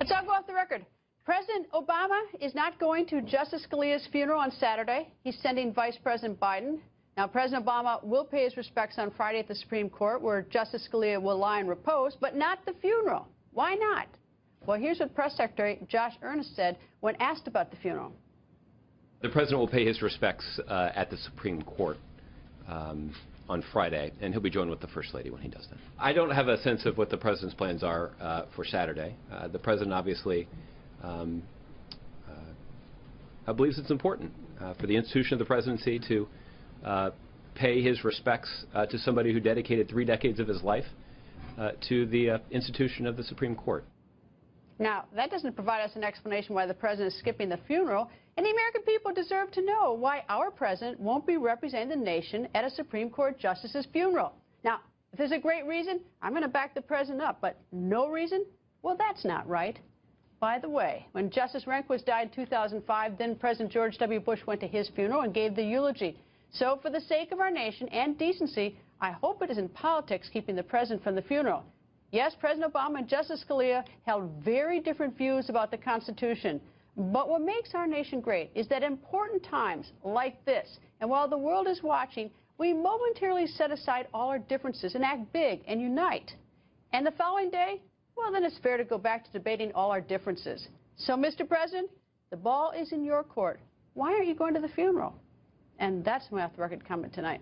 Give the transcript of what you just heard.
Let's all go off the record. President Obama is not going to Justice Scalia's funeral on Saturday. He's sending Vice President Biden. Now, President Obama will pay his respects on Friday at the Supreme Court, where Justice Scalia will lie in repose, but not the funeral. Why not? Well, here's what Press Secretary Josh Earnest said when asked about the funeral. The president will pay his respects at the Supreme Court on Friday, and he'll be joined with the First Lady when he does that. I don't have a sense of what the president's plans are for Saturday. The president obviously believes it's important for the institution of the presidency to pay his respects to somebody who dedicated 3 decades of his life to the institution of the Supreme Court. Now, that doesn't provide us an explanation why the president is skipping the funeral, and the American people deserve to know why our president won't be representing the nation at a Supreme Court justice's funeral. Now, if there's a great reason, I'm going to back the president up, but no reason? Well, that's not right. By the way, when Justice Rehnquist died in 2005, then President George W. Bush went to his funeral and gave the eulogy. So for the sake of our nation and decency, I hope it isn't politics keeping the president from the funeral. Yes, President Obama and Justice Scalia held very different views about the Constitution. But what makes our nation great is that important times like this, and while the world is watching, we momentarily set aside all our differences and act big and unite. And the following day, well, then it's fair to go back to debating all our differences. So, Mr. President, the ball is in your court. Why aren't you going to the funeral? And that's my off-the-record comment tonight.